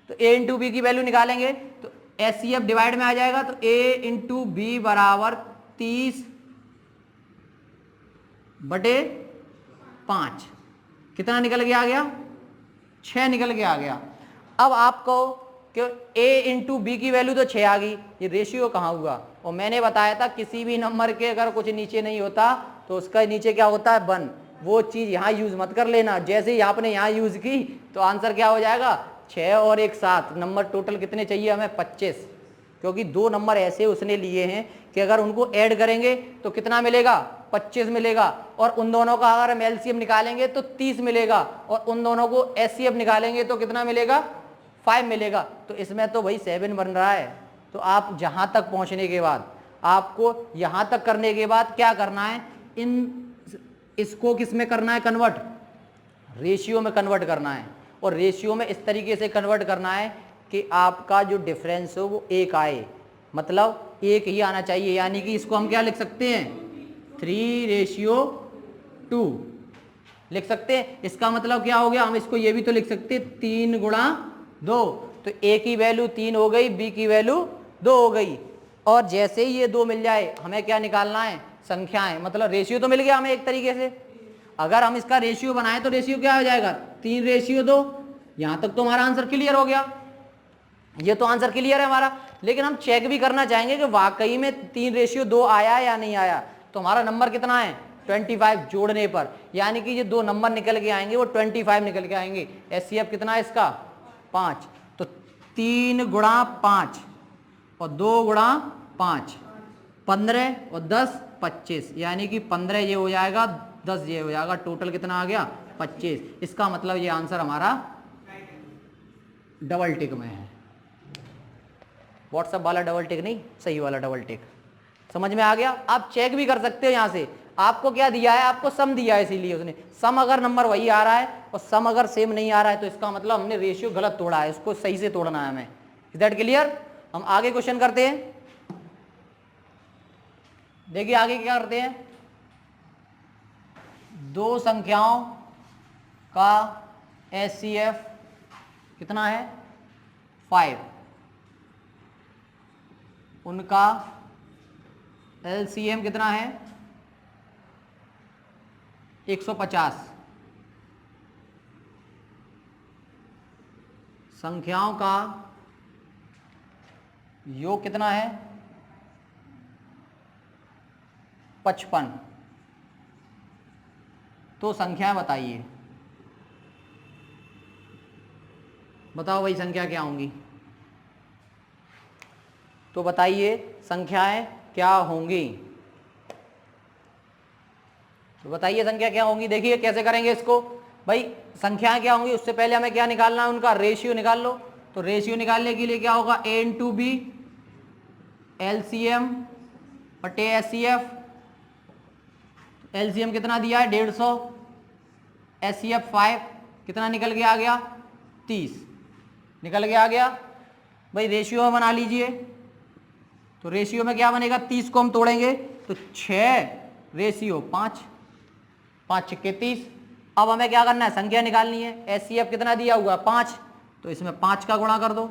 तो ए इंटू बी की वैल्यू निकालेंगे तो एचसीएफ डिवाइड में आ जाएगा। तो ए इंटू बी बराबर 30/5, कितना निकल के आ गया 6 निकल के आ गया। अब आपको कि a इंटू बी की वैल्यू तो 6 आ गई, ये रेशियो कहाँ हुआ। और मैंने बताया था किसी भी नंबर के अगर कुछ नीचे नहीं होता तो उसका नीचे क्या होता है 1। वो चीज़ यहाँ यूज़ मत कर लेना। जैसे ही आपने यहाँ यूज़ की तो आंसर क्या हो जाएगा 6 और 1 7। नंबर टोटल कितने चाहिए हमें 25, क्योंकि दो नंबर ऐसे उसने लिए हैं कि अगर उनको ऐड करेंगे तो कितना मिलेगा 25 मिलेगा, और उन दोनों का अगर हम एलसीएम निकालेंगे तो 30 मिलेगा, और उन दोनों को एचसीएफ निकालेंगे तो कितना मिलेगा, 5 मिलेगा। तो इसमें तो भाई 7 बन रहा है। तो आप जहां तक पहुंचने के बाद, आपको यहां तक करने के बाद क्या करना है, इसको किस में करना है कन्वर्ट, रेशियो में कन्वर्ट करना है। और रेशियो में इस तरीके से कन्वर्ट करना है कि आपका जो डिफरेंस हो वो 1 आए, मतलब 1 ही आना चाहिए। यानी कि इसको हम क्या लिख सकते हैं, 3:2 लिख सकते हैं। इसका मतलब क्या हो गया, हम इसको ये भी तो लिख सकते हैं 3:2। तो ए की वैल्यू 3 हो गई, बी की वैल्यू 2 हो गई। और जैसे ही ये 2 मिल जाए, हमें क्या निकालना है, संख्याएं, मतलब रेशियो तो मिल गया हमें एक तरीके से। अगर हम इसका रेशियो बनाए तो रेशियो क्या हो जाएगा, 3:2। यहां तक तो हमारा आंसर क्लियर हो गया, ये तो आंसर क्लियर है हमारा। लेकिन हम चेक भी करना चाहेंगे कि वाकई में 3:2 आया या नहीं आया। तो हमारा नंबर कितना है, 25 जोड़ने पर, यानी कि ये 2 नंबर निकल के आएंगे, वो 25 निकल के आएंगे। एचसीएफ कितना है इसका, 5। तो 3 गुणा 5 और 2 गुणा 5, 15 और 10 25, यानी कि 15 ये हो जाएगा, 10 ये हो जाएगा, टोटल कितना आ गया, 25। इसका मतलब ये आंसर हमारा डबल टिक में है। व्हाट्सएप वाला डबल टिक नहीं, सही वाला डबल टिक। समझ में आ गया। आप चेक भी कर सकते हो यहाँ से। आपको क्या दिया है, आपको सम दिया है, इसीलिए उसने सम, अगर नंबर वही आ रहा है और सम अगर सेम नहीं आ रहा है तो इसका मतलब हमने रेशियो गलत तोड़ा है, उसको सही से तोड़ना है हमें। Is that clear. हम आगे क्वेश्चन करते हैं। देखिए आगे क्या करते हैं, 2 संख्याओं का एचसीएफ कितना है, 5, उनका एलसीएम कितना है, 150। संख्याओं का योग कितना है, 55। तो संख्याएं बताइए, बताओ भाई संख्या क्या होंगी, तो बताइए संख्याएं क्या होंगी, तो बताइए संख्या क्या होंगी। देखिए कैसे करेंगे इसको भाई, संख्याएं क्या होंगी उससे पहले हमें क्या निकालना है, उनका रेशियो निकाल लो। तो रेशियो निकालने के लिए क्या होगा, a इंटू बी, एलसीएम बटे एचसीएफ। एलसीएम कितना दिया है, 150, एचसीएफ 5, कितना निकल के आ गया, 30 निकल के आ गया भाई। रेशियो में बना लीजिए, तो रेशियो में क्या बनेगा, 30 को हम तोड़ेंगे तो 6:5, 5 छक्के 30। अब हमें क्या करना है, संख्या निकालनी है। एचसीएफ कितना दिया हुआ, 5, तो इसमें 5 का गुणा कर दो,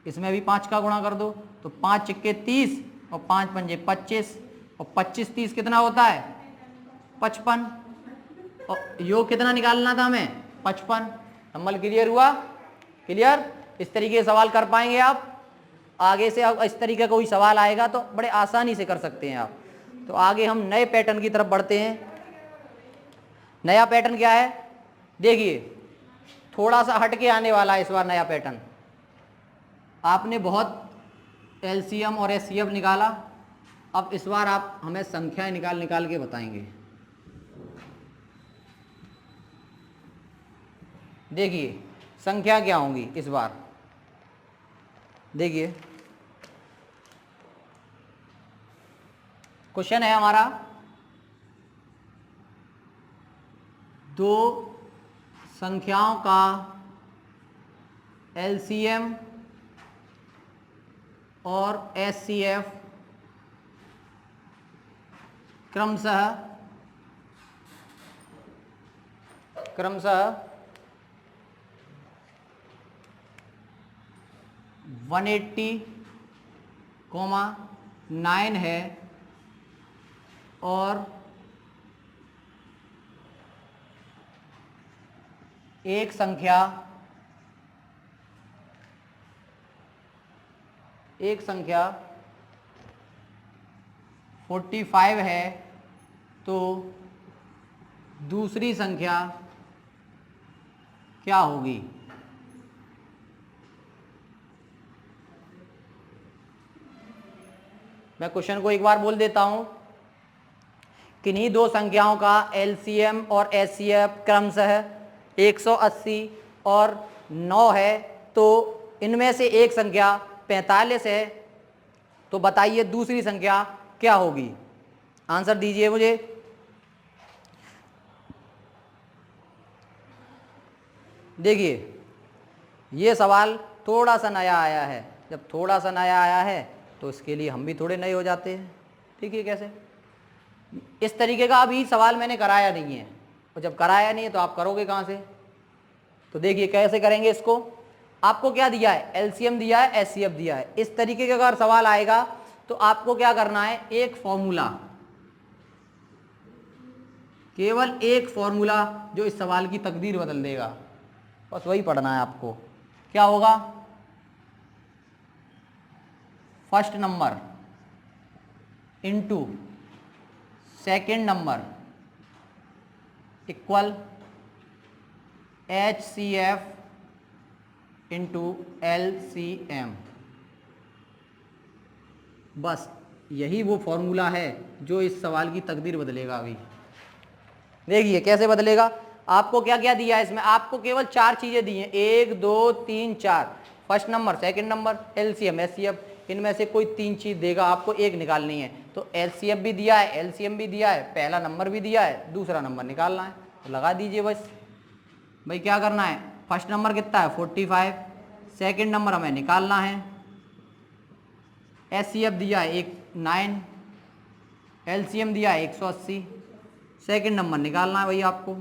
इसमें भी 5 का गुणा कर दो, तो 5 छक्के 30 और 5 पंजे 25, और 25 30 कितना होता है, 55। और योग कितना निकालना था हमें, 55। नंबर क्लियर हुआ, क्लियर। इस तरीके से सवाल कर पाएंगे आप। आगे से अब इस तरीके का कोई सवाल आएगा तो बड़े आसानी से कर सकते हैं आप। तो आगे हम नए पैटर्न की तरफ बढ़ते हैं। नया पैटर्न क्या है, देखिए थोड़ा सा हट के आने वाला है इस बार नया पैटर्न। आपने बहुत एलसीएम और एचसीएफ निकाला, अब इस बार आप हमें संख्याएं निकाल के बताएंगे। देखिए संख्या क्या होंगी इस बार, देखिए क्वेश्चन है हमारा, 2 संख्याओं का एलसीएम और एचसीएफ क्रमशः 180,9 है, और एक संख्या 45 है, तो दूसरी संख्या क्या होगी। मैं क्वेश्चन को एक बार बोल देता हूं, किन्हीं दो संख्याओं का एलसीएम और एचसीएफ क्रमशः 180 और 9 है, तो इनमें से एक संख्या 45 है, तो बताइए दूसरी संख्या क्या होगी? आंसर दीजिए मुझे। देखिए ये सवाल थोड़ा सा नया आया है, जब थोड़ा सा नया आया है तो इसके लिए हम भी थोड़े नए हो जाते हैं। ठीक है, कैसे? इस तरीके का अभी सवाल मैंने कराया नहीं है, और जब कराया नहीं है तो आप करोगे कहाँ से? तो देखिए कैसे करेंगे इसको। आपको क्या दिया है? एलसीएम दिया है, एचसीएफ दिया है। इस तरीके का अगर सवाल आएगा तो आपको क्या करना है? एक फॉर्मूला, केवल एक फॉर्मूला जो इस सवाल की तकदीर बदल देगा, बस वही पढ़ना है आपको। क्या होगा? First number into second number equal HCF into LCM। बस यही वो फॉर्मूला है जो इस सवाल की तकदीर बदलेगा। अभी देखिए कैसे बदलेगा। आपको क्या क्या दिया है इसमें? आपको केवल 4 चीजें दी हैं, 1 2 3 4। First number, second number, LCM HCF, इनमें से कोई 3 चीज देगा, आपको एक निकालनी है। तो LCF भी दिया है, LCM भी दिया है, पहला नंबर भी दिया है, दूसरा नंबर निकालना है, तो लगा दीजिए बस। भाई क्या करना है? फर्स्ट नंबर कितना है? 45, सेकंड नंबर हमें निकालना है, HCF दिया है 9, LCM दिया है 180, सेकंड नंबर निकालना है भाई आपको।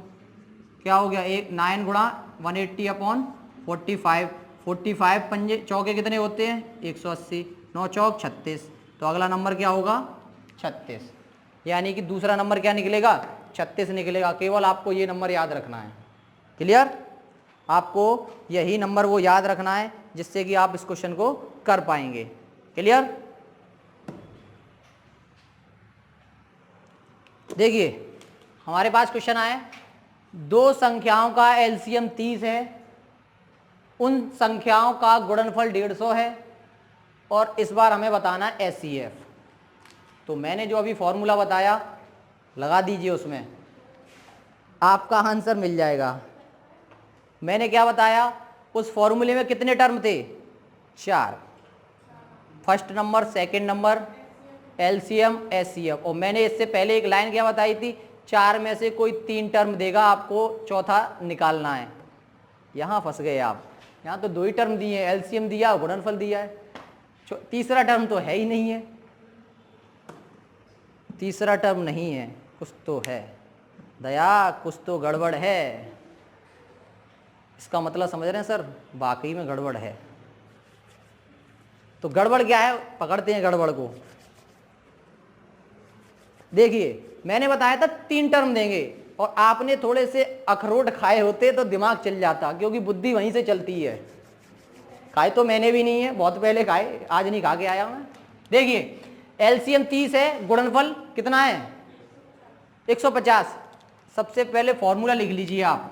क्या हो गया? 9 गुणा 180 अपॉन 45, 45 पंजे चौके कितने होते हैं? 180, 9 चौक 36, तो अगला नंबर क्या होगा? 36। यानी कि दूसरा नंबर क्या निकलेगा? 36 निकलेगा। केवल आपको ये नंबर याद रखना है। क्लियर? आपको यही नंबर वो याद रखना है जिससे कि आप इस क्वेश्चन को कर पाएंगे। क्लियर? देखिए हमारे पास क्वेश्चन आए, दो संख्याओं का एलसीएम 30 है, उन संख्याओं का गुणनफल 150 है, और इस बार हमें बताना है एचसीएफ। तो मैंने जो अभी फॉर्मूला बताया लगा दीजिए, उसमें आपका आंसर मिल जाएगा। मैंने क्या बताया? उस फॉर्मूले में कितने टर्म थे? 4। First number, second number, LCM, HCF. और मैंने इससे पहले एक लाइन क्या बताई थी? 4 में से कोई 3 टर्म देगा, आपको चौथा निकालना है। यहाँ फंस गए आप। यहाँ तो 2 ही टर्म दिए हैं, एलसीएम दिया, गुणनफल दिया है, तीसरा टर्म तो है ही नहीं है। तीसरा टर्म नहीं है, कुछ तो है दया, कुछ तो गड़बड़ है। इसका मतलब समझ रहे हैं सर? वाकई में गड़बड़ है। तो गड़बड़ क्या है? पकड़ते हैं गड़बड़ को। देखिए मैंने बताया था 3 टर्म देंगे, और आपने थोड़े से अखरोट खाए होते तो दिमाग चल जाता, क्योंकि बुद्धि वहीं से चलती है। खाए तो मैंने भी नहीं है, बहुत पहले खाए, आज नहीं खा के आया मैं। देखिए एलसीएम 30 है, गुणनफल कितना है? 150। सबसे पहले फॉर्मूला लिख लीजिए आप।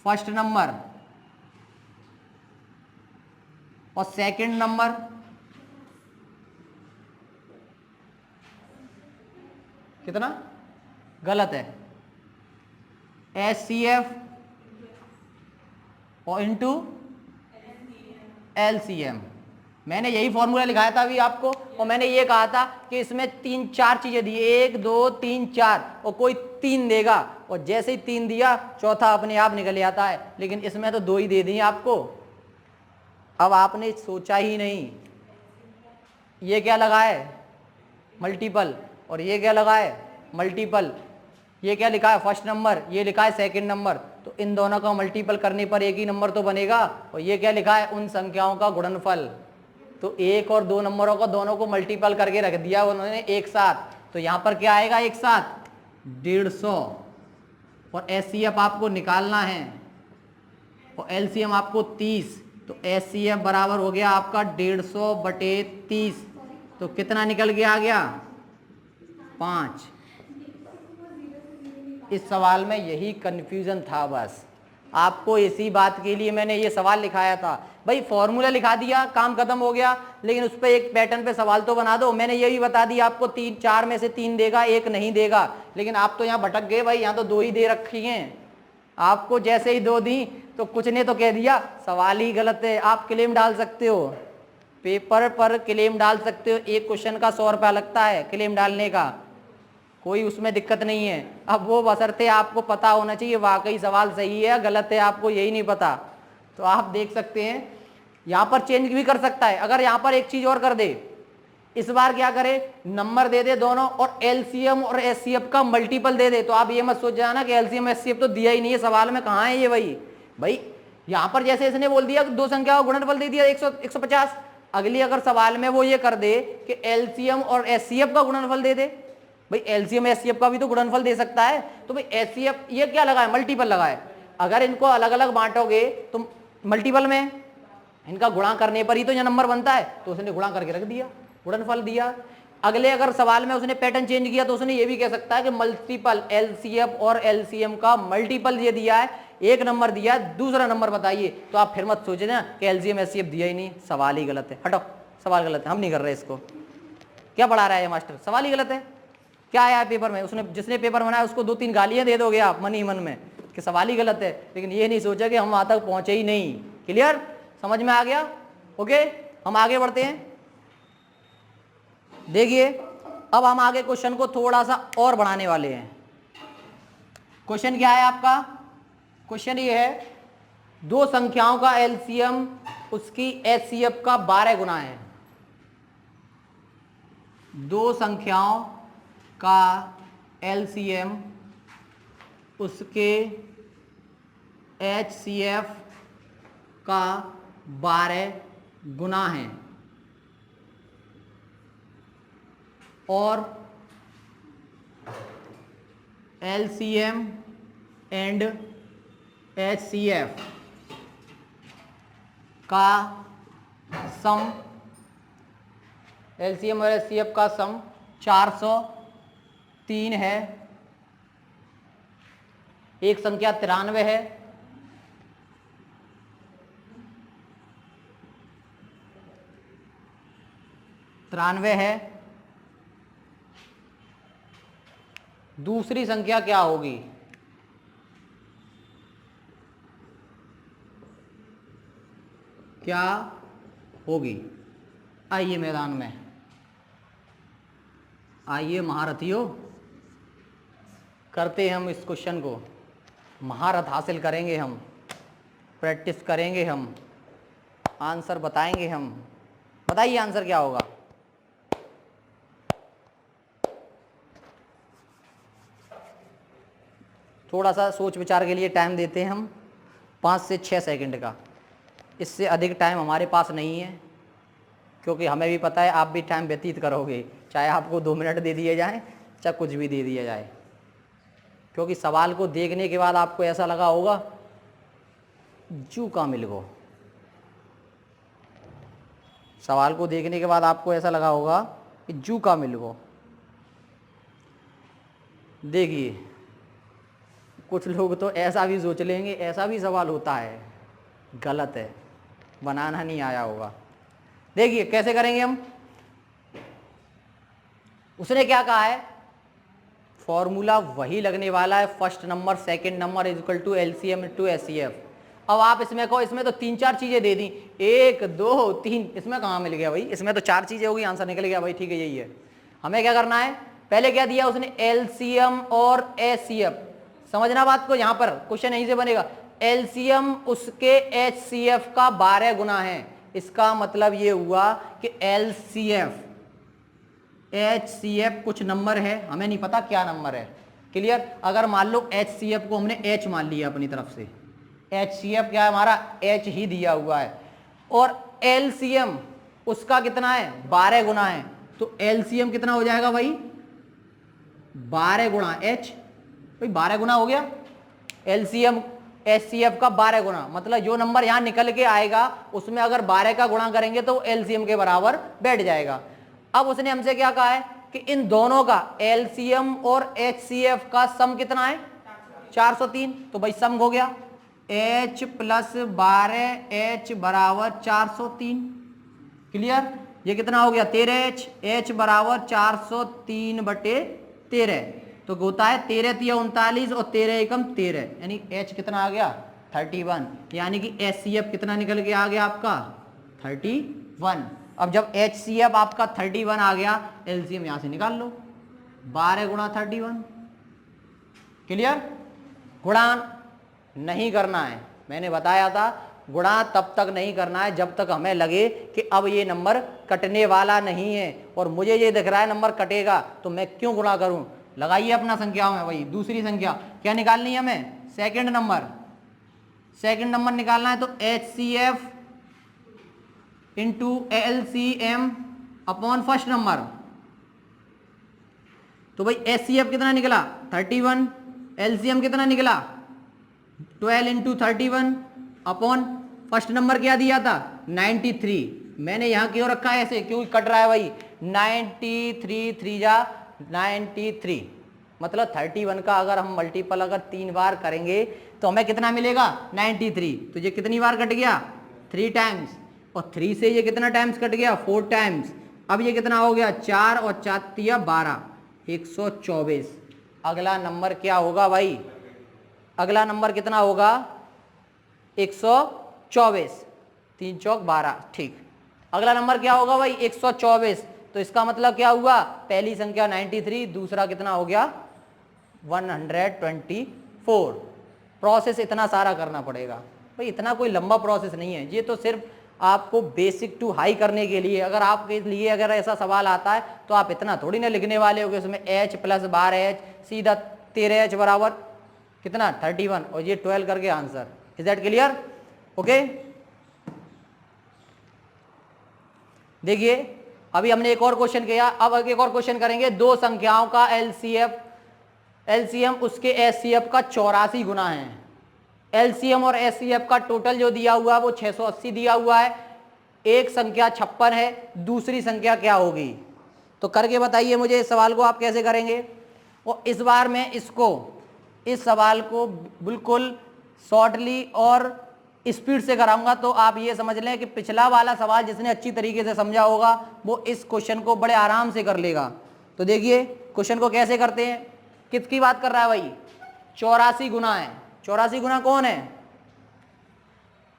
फर्स्ट नंबर और सेकंड नंबर कितना? गलत है, HCF और इंटू LCM। मैंने यही फॉर्मूला लिखाया था अभी आपको, और मैंने ये कहा था कि इसमें 3-4 चीजें दी, 1 2 3 4, और कोई 3 देगा, और जैसे ही 3 दिया चौथा अपने आप निकल आता है। लेकिन इसमें तो 2 ही दे दी आपको। अब आपने सोचा ही नहीं, ये क्या लगा है? मल्टीपल, और ये क्या लगा है? मल्टीपल। ये क्या लिखा है? फर्स्ट नंबर, ये लिखा है सेकंड नंबर, तो इन दोनों का मल्टीपल करने पर एक ही नंबर तो बनेगा। और ये क्या लिखा है? उन संख्याओं का गुणनफल। तो 1 और 2 नंबरों को दोनों को मल्टीपल करके रख दिया उन्होंने एक साथ, तो यहाँ पर क्या आएगा एक साथ? 150। और एचसीएफ आपको निकालना है, और एलसीएम आपको 30, तो एचसीएफ बराबर हो गया आपका 150/30। तो कितना निकल के आ गया? 5। इस सवाल में यही कंफ्यूजन था बस। आपको इसी बात के लिए मैंने ये सवाल लिखाया था भाई, फॉर्मूला लिखा दिया, काम खत्म हो गया, लेकिन उस पर एक पैटर्न पे सवाल तो बना दो। मैंने ये भी बता दिया आपको 4 में से 3 देगा, 1 नहीं देगा, लेकिन आप तो यहाँ भटक गए भाई, यहाँ तो 2 ही दे रखी हैं। आपको जैसे ही 2 दी तो कुछ ने तो कह दिया सवाल ही गलत है। आप क्लेम डाल सकते हो, पेपर पर क्लेम डाल सकते हो, एक क्वेश्चन का 100 रुपया लगता है क्लेम डालने का, कोई उसमें दिक्कत नहीं है। अब वो बशर्ते आपको पता होना चाहिए वाकई सवाल सही है या गलत है, आपको यही नहीं पता। तो आप देख सकते हैं यहाँ पर चेंज भी कर सकता है। अगर यहाँ पर एक चीज और कर दे, इस बार क्या करे, नंबर दे दे दोनों और एलसीएम और एचसीएफ का मल्टीपल दे दे, तो आप ये मत सोच जाना कि एलसीएम एचसीएफ तो दिया ही नहीं है सवाल में, कहाँ है ये भाई यहाँ पर जैसे इसने बोल दिया 2 संख्याओं का गुणनफल दे दिया 150, अगली अगर सवाल में वो ये कर दे कि एलसीएम और एचसीएफ का गुणनफल दे दे, भाई एलसीएम एचसीएफ का भी तो गुणनफल दे सकता है। तो भाई एचसीएफ ये क्या लगा है, मल्टीपल लगा है। अगर इनको अलग अलग बांटोगे तो मल्टीपल में इनका गुणा करने पर ही तो यह नंबर बनता है, तो उसने गुणा करके रख दिया, गुणनफल दिया। अगले अगर सवाल में उसने पैटर्न चेंज किया तो उसने ये भी कह सकता है कि मल्टीपल एलसीएफ और एलसीएम का मल्टीपल ये दिया है, एक नंबर दिया है, दूसरा नंबर बताइए। तो आप फिर मत सोचे ना कि एलसीएम एचसीएफ दिया ही नहीं, सवाल ही गलत है, हटो सवाल गलत है, हम नहीं कर रहे इसको। क्या पढ़ा रहा है मास्टर, सवाल ही गलत है। क्या आया है पेपर में, उसने जिसने पेपर बनाया उसको 2-3 गालियां दे दोगे आप मन ही मन में कि सवाल ही गलत है, लेकिन ये नहीं सोचा कि हम वहां तक पहुंचे ही नहीं। क्लियर, समझ में आ गया? ओके, हम आगे बढ़ते हैं। देखिए अब हम आगे क्वेश्चन को थोड़ा सा और बढ़ाने वाले हैं। क्वेश्चन क्या है आपका, क्वेश्चन ये है 2 संख्याओं का एलसीएम उसकी एचसीएफ का 12 गुना है। 2 संख्याओं का एलसीएम उसके एचसीएफ का 12 गुना है और एलसीएम एंड एचसीएफ का सम, एलसीएम और एचसीएफ का सम 403 है। एक संख्या 93 है, दूसरी संख्या क्या होगी, क्या होगी? आइए मैदान में, आइए महारथियों, करते हैं हम इस क्वेश्चन को, महारत हासिल करेंगे हम, प्रैक्टिस करेंगे हम, आंसर बताएंगे हम। बताइए आंसर क्या होगा? थोड़ा सा सोच विचार के लिए टाइम देते हैं हम, 5 से 6 सेकंड का, इससे अधिक टाइम हमारे पास नहीं है, क्योंकि हमें भी पता है आप भी टाइम व्यतीत करोगे, चाहे आपको 2 मिनट दे दिए जाएं चाहे कुछ भी दे दिया जाए, क्योंकि सवाल को देखने के बाद आपको ऐसा लगा होगा जू का मिल गो। सवाल को देखने के बाद आपको ऐसा लगा होगा कि जू का मिल गो। देखिए कुछ लोग तो ऐसा भी सोच लेंगे ऐसा भी सवाल होता है, गलत है, बनाना नहीं आया होगा। देखिए कैसे करेंगे हम, उसने क्या कहा है, फॉर्मूला वही लगने वाला है, first number second number is equal to LCM to HCF. अब आप इसमें कहो, इसमें तो 3-4 चीजें दे दी, 1 2 3, इसमें कहाँ मिल गया भाई, इसमें तो 4 चीजें होगी, आंसर निकल गया भाई, ठीक है यही है। हमें क्या करना है, पहले क्या दिया उसने, एलसीएम और एचसीएफ। समझना बात को, यहां पर क्वेश्चन यहीं से बनेगा, एलसीएम उसके एचसीएफ का 12 गुना है। इसका मतलब ये हुआ कि एलसीएफ एचसीएफ कुछ नंबर है, हमें नहीं पता क्या नंबर है। क्लियर, अगर मान लो एचसीएफ को हमने एच मान लिया अपनी तरफ से, एचसीएफ क्या है हमारा, एच ही दिया हुआ है, और एलसीएम उसका कितना है, 12 गुना है, तो एलसीएम कितना हो जाएगा भाई, 12 गुना एच, भाई 12 गुना हो गया एलसीएम एचसीएफ का 12 गुना, मतलब जो नंबर यहां निकल के आएगा उसमें अगर 12 का गुणा करेंगे तो एलसीएम के बराबर बैठ जाएगा। अब उसने हमसे क्या कहा है कि इन दोनों का एलसीएम और एचसीएफ का सम कितना है, 403, तो भाई सम हो गया, H प्लस 12H बराबर 403। क्लियर? ये कितना हो गया 13H, H बराबर 403/13, तो होता है 13 तिया 39 और 13 एकम 13, यानी H कितना आ गया 31, यानी कि HCF कितना निकल के आ गया आपका 31। अब जब HCF आपका 31 आ गया, LCM यहां से निकाल लो, 12 गुणा 31। क्लियर? गुणा नहीं करना है, मैंने बताया था गुणा तब तक नहीं करना है जब तक हमें लगे कि अब ये नंबर कटने वाला नहीं है और मुझे ये दिख रहा है नंबर कटेगा, तो मैं क्यों गुणा करूं। लगाइए अपना संख्याओं में वही दूसरी संख्या क्या निकालनी है हमें, सेकंड नंबर निकालना है, तो HCF into LCM upon first number. तो भाई HCF कितना निकला 31, LCM कितना निकला 12 इंटू 31 अपॉन फर्स्ट नंबर क्या दिया था 93। मैंने यहां क्यों रखा है ऐसे, क्योंकि कट रहा है भाई 93 3 जा 93, मतलब 31 का अगर हम मल्टीपल अगर 3 बार करेंगे तो हमें कितना मिलेगा 93। तो ये कितनी बार कट गया 3 टाइम्स, और 3 से ये कितना टाइम्स कट गया 4 टाइम्स। अब ये कितना हो गया 4 और 4 तिया 12, 124। अगला नंबर क्या होगा भाई, अगला नंबर कितना होगा 124, 3 चौक 12, ठीक। अगला नंबर क्या होगा भाई 124, तो इसका मतलब क्या हुआ, पहली संख्या 93, दूसरा कितना हो गया 124। प्रोसेस इतना सारा करना पड़ेगा भाई, इतना कोई लंबा प्रोसेस नहीं है, ये तो सिर्फ आपको बेसिक टू हाई करने के लिए। अगर आपके लिए अगर ऐसा सवाल आता है तो आप इतना थोड़ी ना लिखने वाले होगे, उसमें H प्लस 12H सीधा 13H बराबर कितना 31 और ये 12 करके answer. Is that clear? Okay, देखिए अभी हमने एक और क्वेश्चन किया, अब एक और क्वेश्चन करेंगे। दो संख्याओं का एलसीएम उसके एचसीएफ का 84 गुना है। एलसीएम और एचसीएफ का टोटल जो दिया हुआ है वो 680 दिया हुआ है। एक संख्या 56 है, दूसरी संख्या क्या होगी, तो करके बताइए मुझे इस सवाल को आप कैसे करेंगे। और इस बार मैं इस सवाल को बिल्कुल शॉर्टली और स्पीड से कराऊंगा, तो आप ये समझ लें कि पिछला वाला सवाल जिसने अच्छी तरीके से समझा होगा वो इस क्वेश्चन को बड़े आराम से कर लेगा। तो देखिए क्वेश्चन को कैसे करते हैं, किसकी बात कर रहा है भाई 84 गुना है। 84 गुना कौन है,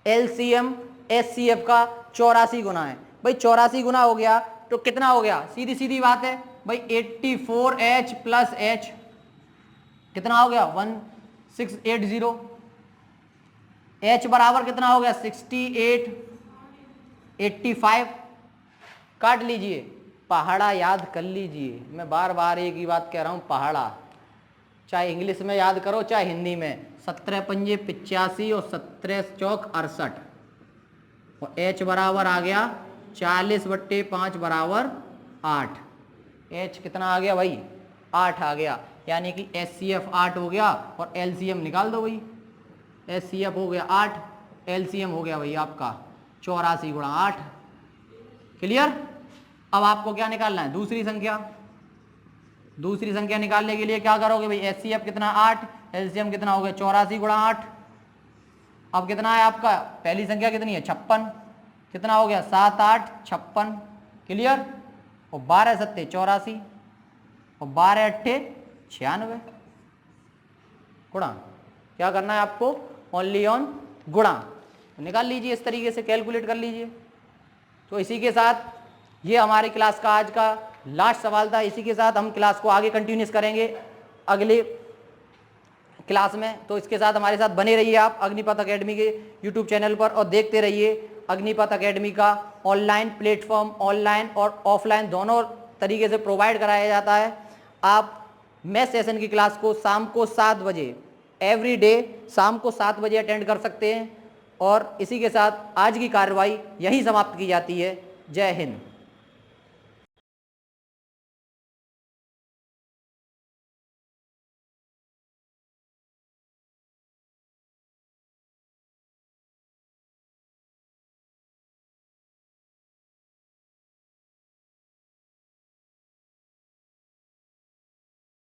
एलसीएम एचसीएफ का 84 गुना है भाई। 84 गुना हो गया तो कितना हो गया, सीधी सीधी बात है भाई 84H प्लस H कितना हो गया 1680। H बराबर कितना हो गया 68 85। काट लीजिए, पहाड़ा याद कर लीजिए, मैं बार बार एक ही बात कह रहा हूं, पहाड़ा चाहे इंग्लिश में याद करो चाहे हिंदी में। 17 पंजे 85 और 17 चौक 68 और H बराबर आ गया 40/5 बराबर 8। H कितना आ गया भाई 8 आ गया, यानी कि HCF 8 हो गया और LCM निकाल दो भाई। HCF हो गया 8, LCM हो गया भाई आपका 84 गुणा 8। क्लियर? अब आपको क्या निकालना है, दूसरी संख्या। दूसरी संख्या निकालने के लिए क्या करोगे भाई, HCF कितना 8, LCM कितना हो गया 84 गुणा 8। अब कितना है आपका, पहली संख्या कितनी है 56, कितना हो गया 7 8 56। क्लियर? और 12 7 84 और 12 8 96 गुणा। क्या करना है आपको, ओनली ऑन गुणा। निकाल लीजिए, इस तरीके से कैलकुलेट कर लीजिए। तो इसी के साथ ये हमारी क्लास का आज का लास्ट सवाल था। इसी के साथ हम क्लास को आगे कंटिन्यूस करेंगे अगले क्लास में। तो इसके साथ हमारे साथ बने रहिए आप अग्निपथ एकेडमी के यूट्यूब चैनल पर और देखते रहिए अग्निपथ एकेडमी का ऑनलाइन प्लेटफॉर्म, ऑनलाइन और ऑफलाइन दोनों तरीके से प्रोवाइड कराया जाता है। आप मैथ सेशन की क्लास को शाम को 7 बजे एवरी डे शाम को 7 बजे अटेंड कर सकते हैं। और इसी के साथ आज की कार्रवाई यहीं समाप्त की जाती है। जय हिंद।